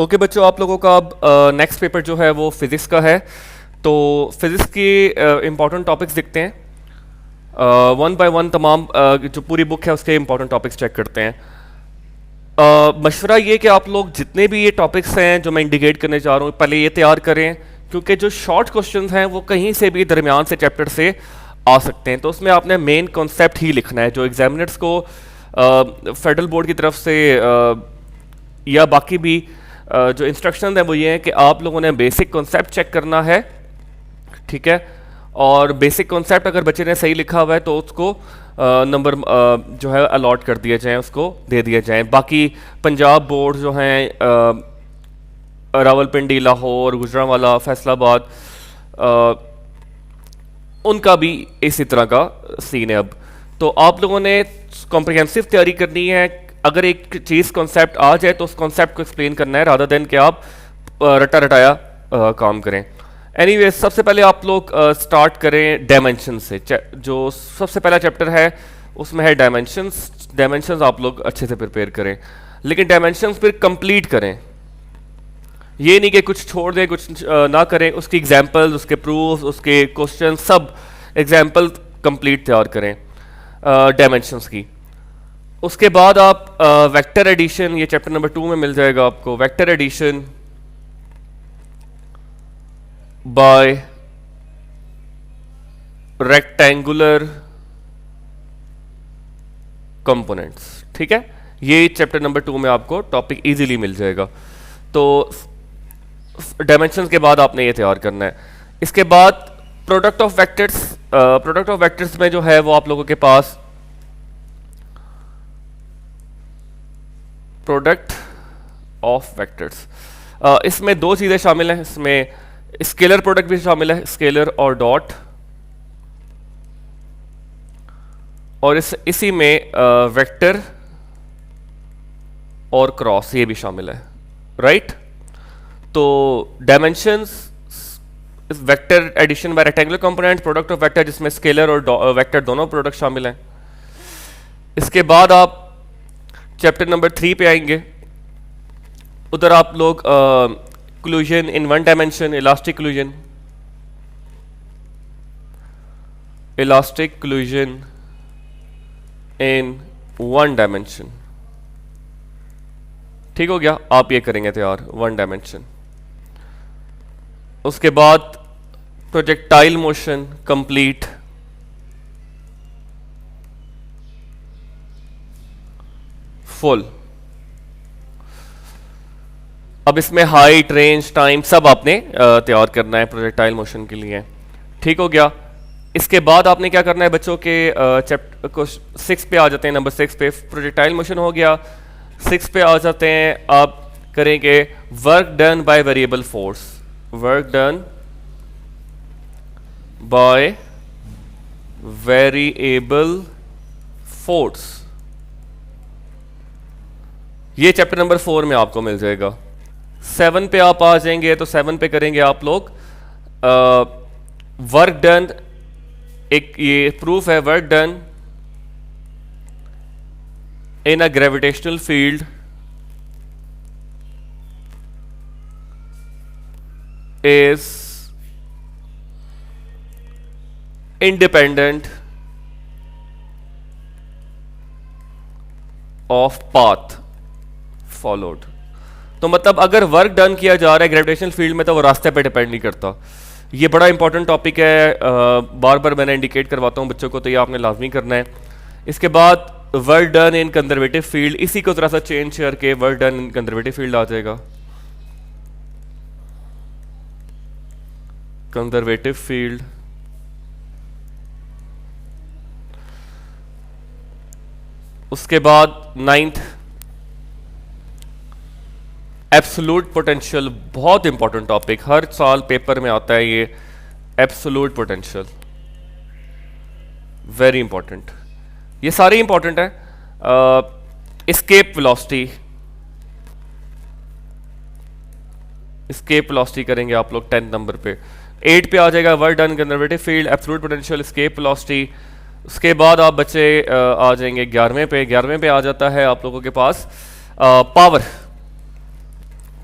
Okay बच्चों, आप लोगों का अब नेक्स्ट पेपर जो है वो फिज़िक्स का है। तो फिज़िक्स की इम्पॉर्टेंट टॉपिक्स दिखते हैं। वन बाय वन तमाम जो पूरी बुक है उसके इम्पॉर्टेंट टॉपिक्स चेक करते हैं। मशवरा ये कि आप लोग जितने भी ये टॉपिक्स हैं जो मैं इंडिकेट करने जा रहा हूँ पहले ये तैयार करें, क्योंकि जो शॉर्ट क्वेश्चंस हैं वो कहीं से भी दरमियान से चैप्टर से आ सकते हैं। तो उसमें आपने मेन कॉन्सेप्ट ही लिखना है। जो एग्जामिनर्स को फेडरल बोर्ड की तरफ से या बाकी भी जो इंस्ट्रक्शन है वो ये है कि आप लोगों ने बेसिक कॉन्सेप्ट चेक करना है, ठीक है। और बेसिक कॉन्सेप्ट अगर बच्चे ने सही लिखा हुआ है तो उसको नंबर जो है अलॉट कर दिए जाएं, उसको दे दिए जाएं। बाकी पंजाब बोर्ड जो हैं रावलपिंडी, लाहौर, गुजरांवाला, फैसलाबाद, उनका भी इसी तरह का सीन है। अब तो आप लोगों ने कॉम्प्रिहेंसिव तैयारी करनी है। अगर एक चीज़ कॉन्सेप्ट आ जाए तो उस कॉन्सेप्ट को एक्सप्लेन करना है, रादर देन कि आप रटा रटाया काम करें। एनीवे, सबसे पहले आप लोग स्टार्ट करें डायमेंशन से। जो सबसे पहला चैप्टर है उसमें है डायमेंशंस। डायमेंशंस आप लोग अच्छे से प्रिपेयर करें, लेकिन डायमेंशंस फिर कंप्लीट करें। ये नहीं कि कुछ छोड़ दें, कुछ ना करें। उसकी एग्जांपल्स, उसके प्रूफ, उसके क्वेश्चन, सब एग्जांपल कंप्लीट तैयार करें डायमेंशंस की। उसके बाद आप वेक्टर एडिशन, ये चैप्टर नंबर 2 में मिल जाएगा आपको। Vector addition by rectangular components, ठीक है। ये चैप्टर नंबर 2 में आपको टॉपिक इजीली मिल जाएगा। तो डायमेंशंस के बाद आपने ये तैयार करना है। इसके बाद product of vectors. Product of vectors में जो है वो आप लोगों के पास प्रोडक्ट ऑफ वेक्टर्स, इसमें दो चीज़ें शामिल हैं। इसमें स्केलर प्रोडक्ट भी शामिल है, स्केलर और डॉट, और इसी में वेक्टर और क्रॉस ये भी शामिल है, राइट। तो dimensions, vector addition by rectangular component, product of vector जिसमें स्केलर और वेक्टर दोनों प्रोडक्ट शामिल हैं। इसके बाद आप चैप्टर नंबर 3 पे आएंगे। उधर आप लोग क्लूजन in one dimension, elastic क्लूजन, elastic क्लूजन in one dimension, ठीक हो गया। आप ये करेंगे तैयार वन डायमेंशन। उसके बाद प्रोजेक्टाइल मोशन कंप्लीट, फुल। अब इसमें हाइट, रेंज, टाइम सब आपने तैयार करना है प्रोजेक्टाइल मोशन के लिए, ठीक हो गया। इसके बाद आपने क्या करना है बच्चों के चैप्टर को 6 पे आ जाते हैं। नंबर 6 पे प्रोजेक्टाइल मोशन हो गया। 6 पे आ जाते हैं, आप करेंगे work done by variable force. Work done by variable force, ये चैप्टर नंबर 4 में आपको मिल जाएगा। 7 पे आप आ जाएंगे तो 7 पे करेंगे आप लोग वर्क डन। एक ये प्रूफ है, work done in a gravitational field is independent of path followed. तो मतलब अगर वर्क डन किया जा रहा है ग्रेविटेशनल फील्ड में तो वो रास्ते पे डिपेंड नहीं करता। ये बड़ा इंपॉर्टेंट टॉपिक है, बार बार मैंने इंडिकेट करवाता हूँ बच्चों को, तो ये आपने लाजमी करना है। इसके बाद work done in conservative field, इसी को थोड़ा सा चेंज करके work done in conservative field आ जाएगा। कंजर्वेटिव फील्ड, उसके बाद 9th एब्सोल्यूट पोटेंशियल, बहुत इंपॉर्टेंट टॉपिक, हर साल पेपर में आता है ये एब्सोल्यूट पोटेंशियल, वेरी इंपॉर्टेंट। ये सारे इंपॉर्टेंट हैं। एस्केप वेलोसिटी, एस्केप वेलोसिटी करेंगे आप लोग 10 नंबर पे। 8 पे आ जाएगा work done conservative field, absolute potential, escape velocity. उसके बाद आप बच्चे आ जाएंगे 11वें पे। 11वें पे आ जाता है आप लोगों के पास पावर।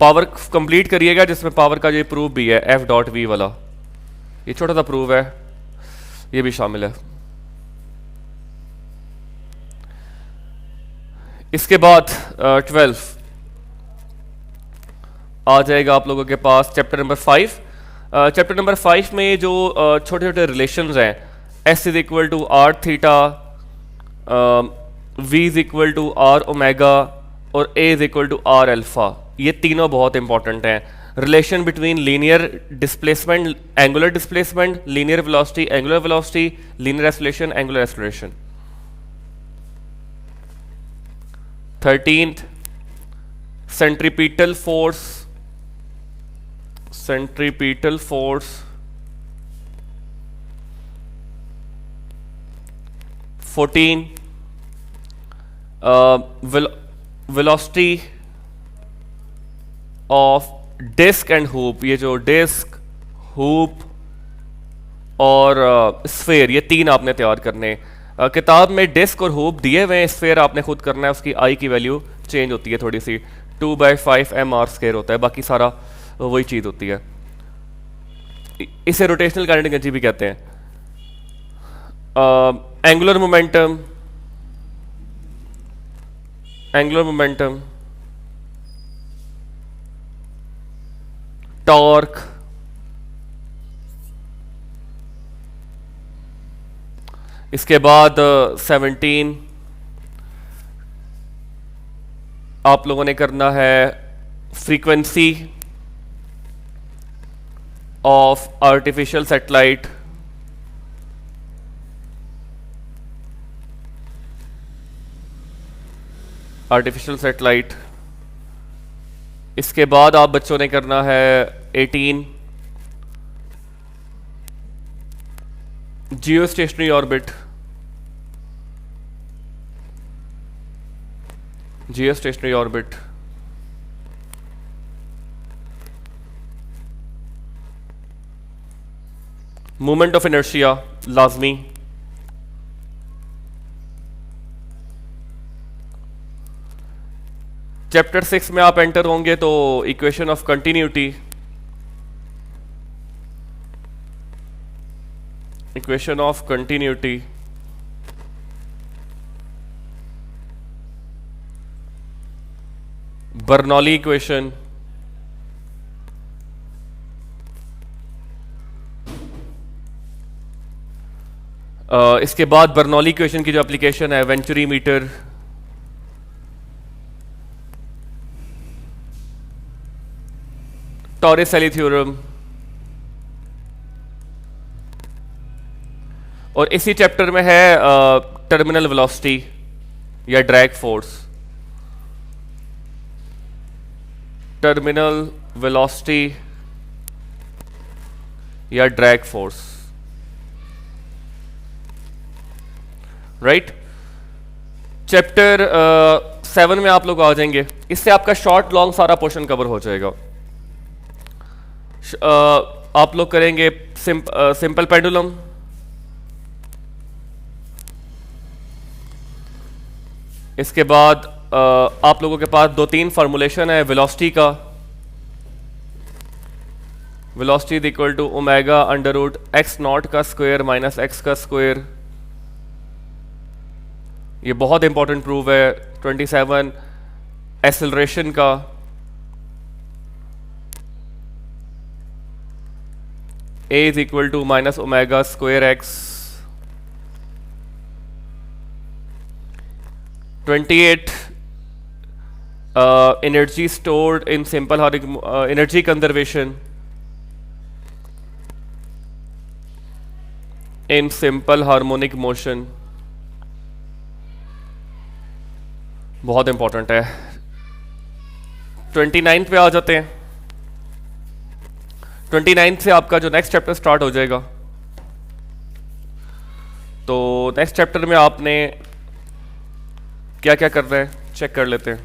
पावर कंप्लीट करिएगा जिसमें पावर का ये प्रूफ भी है, एफ डॉट वी वाला, ये छोटा सा प्रूफ है, ये भी शामिल है। इसके बाद 12 आ जाएगा आप लोगों के पास चैप्टर नंबर 5। चैप्टर नंबर 5 में जो छोटे छोटे रिलेशंस हैं, s is equal to r theta, v is equal to r omega और a is equal to r alpha, ये तीनों बहुत इंपॉर्टेंट हैं। Relation between linear displacement, angular displacement, linear velocity, angular velocity, linear acceleration, angular acceleration. 13th centripetal force, centripetal force, 14 velocity of disc and hoop, ये जो disc, hoop और sphere, ये तीन आपने तैयार करने। किताब में डिस्क और हुप दिए हुए हैं, स्फेयर आपने खुद करना है, उसकी आई की वैल्यू चेंज होती है थोड़ी सी, 2/5 mr स्क्वायर होता है, बाकी सारा वही चीज़ होती है। इसे रोटेशनल काइनेटिक एनर्जी भी कहते हैं। Angular momentum, angular momentum, torque, इसके बाद 17 आप लोगों ने करना है frequency of artificial satellite, artificial satellite. इसके बाद आप बच्चों ने करना है 18 जियो stationery orbit, Jio stationery orbit. Moment of inertia लाजमी। चैप्टर 6 में आप एंटर होंगे तो equation of continuity, equation of continuity, Bernoulli equation, इसके बाद बर्नौली इक्वेशन की जो एप्लीकेशन है वेंचुरी मीटर, टॉरेस-एली थ्योरम, और इसी चैप्टर में है टर्मिनल वेलोसिटी या ड्रैग फोर्स, टर्मिनल वेलोसिटी या ड्रैग फोर्स, राइट। चैप्टर 7 में आप लोग आ जाएंगे, इससे आपका शॉर्ट लॉन्ग सारा पोर्शन कवर हो जाएगा। आप लोग करेंगे सिंपल पेंडुलम, इसके बाद आप लोगों के पास 2-3 फॉर्मुलेशन है वेलोसिटी का, velocity is equal to omega under root x not का स्क्वायर माइनस एक्स का स्क्वायर, ये बहुत इंपॉर्टेंट प्रूफ है। 27 एक्सेलरेशन का, A is equal to minus omega square x, 28 energy stored in simple energy conservation in simple harmonic motion, बहुत important है। 29 पे आ जाते हैं। 29 से आपका जो नेक्स्ट चैप्टर स्टार्ट हो जाएगा, तो नेक्स्ट चैप्टर में आपने क्या क्या करना है चेक कर लेते हैं।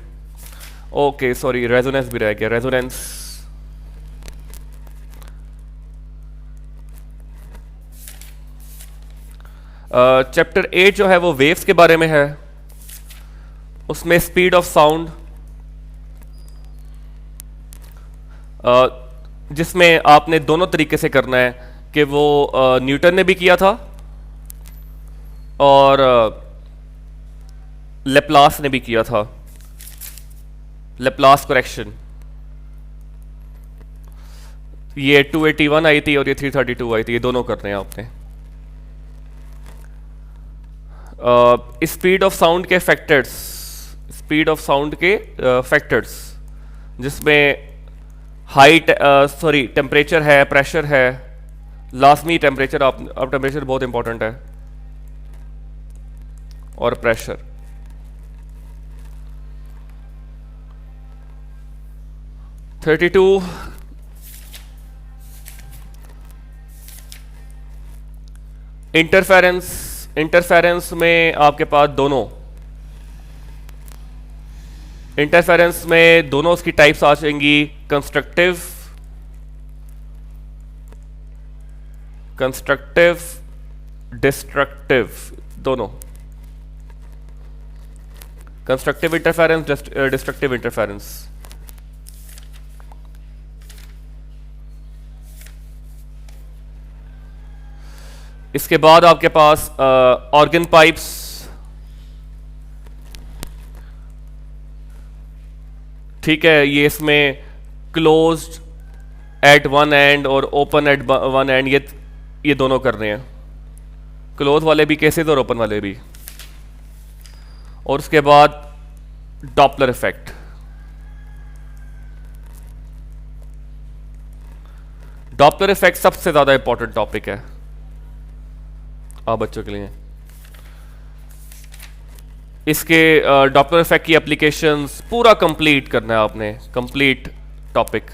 ओके सॉरी, रेजोनेंस भी रह गया, रेजोनेंस। चैप्टर 8 जो है वो वेव्स के बारे में है, उसमें स्पीड ऑफ साउंड, जिसमें आपने दोनों तरीके से करना है कि वो न्यूटन ने भी किया था और लेप्लास ने भी किया था, लेप्लास करेक्शन। ये 281 आई थी और ये 332 आई थी, ये दोनों करने हैं आपने। स्पीड ऑफ साउंड के फैक्टर्स, स्पीड ऑफ साउंड के फैक्टर्स जिसमें हाइट टेम्परेचर है, प्रेशर है, लाजमी टेम्परेचर, आप टेम्परेचर बहुत इंपॉर्टेंट है, और प्रेशर। इंटरफेरेंस, इंटरफेरेंस में आपके पास दोनों, इंटरफेरेंस में दोनों उसकी टाइप्स आ जाएंगी, कंस्ट्रक्टिव, कंस्ट्रक्टिव, डिस्ट्रक्टिव, दोनों। Constructive interference, destructive interference. इसके बाद आपके पास ऑर्गन पाइप्स, ठीक है, ये इसमें क्लोज्ड एट वन एंड और ओपन एट वन एंड, ये दोनों कर रहे हैं, क्लोज वाले भी केसेस और ओपन वाले भी। और उसके बाद डॉपलर इफेक्ट। डॉपलर इफेक्ट सबसे ज्यादा इंपॉर्टेंट टॉपिक है आप बच्चों के लिए। इसके डॉपलर इफेक्ट की एप्लीकेशंस पूरा कंप्लीट करना है आपने, कंप्लीट टॉपिक।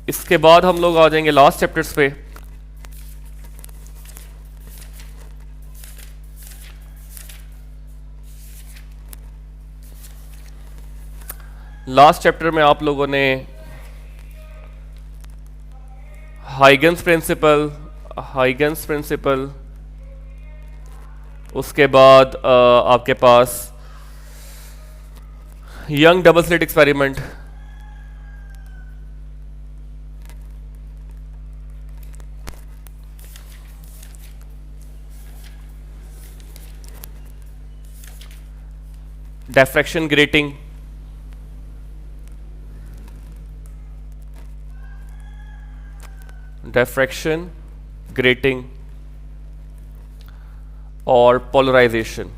इसके बाद हम लोग आ जाएंगे लास्ट चैप्टर्स पे। लास्ट चैप्टर में आप लोगों ने हाइगन्स प्रिंसिपल, हाइगन्स प्रिंसिपल, उसके बाद आपके पास Young double slit experiment, diffraction grating, diffraction grating और पोलराइजेशन।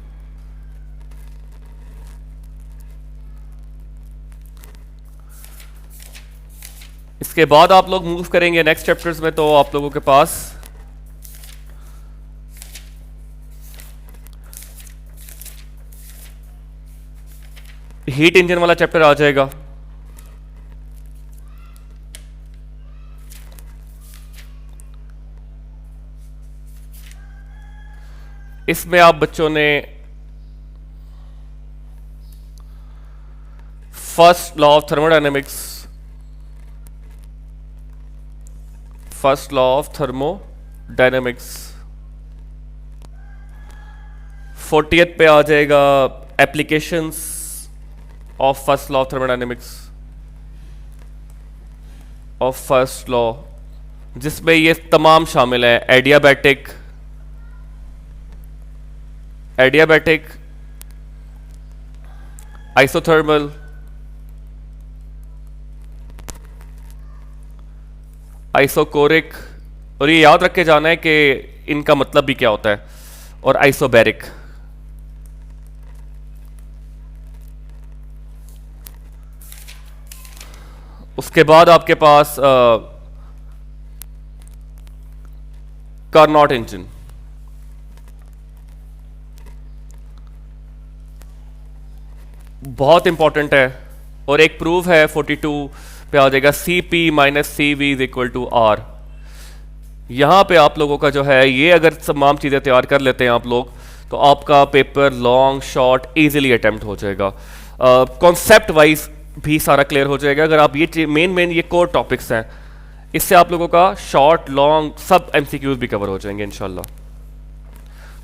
इसके बाद आप लोग मूव करेंगे नेक्स्ट चैप्टर्स में, तो आप लोगों के पास हीट इंजन वाला चैप्टर आ जाएगा। इसमें आप बच्चों ने first law of thermodynamics, first law of thermodynamics, 40th पे आ जाएगा applications of first law of thermodynamics, of first law, जिसमें ये तमाम शामिल है, एडियाबैटिक, एडियाबैटिक, आइसोथर्मल, आइसोकोरिक, और ये याद रख के जाना है कि इनका मतलब भी क्या होता है, और आइसोबैरिक। उसके बाद आपके पास कार्नोट इंजन, बहुत इंपॉर्टेंट है, और एक प्रूफ है 42 पे आ जाएगा, CP minus CV is equal to R। यहां पे आप लोगों का जो है, ये अगर तमाम चीज़ें तैयार कर लेते हैं आप लोग, तो आपका paper long short easily attempt हो जाएगा। कॉन्सेप्ट वाइज भी सारा क्लियर हो जाएगा। अगर आप ये मेन ये कोर टॉपिक्स हैं, इससे आप लोगों का शॉर्ट लॉन्ग सब MCQs भी कवर हो जाएंगे इंशाल्लाह।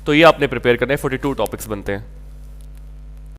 तो ये आपने प्रिपेयर करने हैं, 42 टॉपिक्स बनते हैं।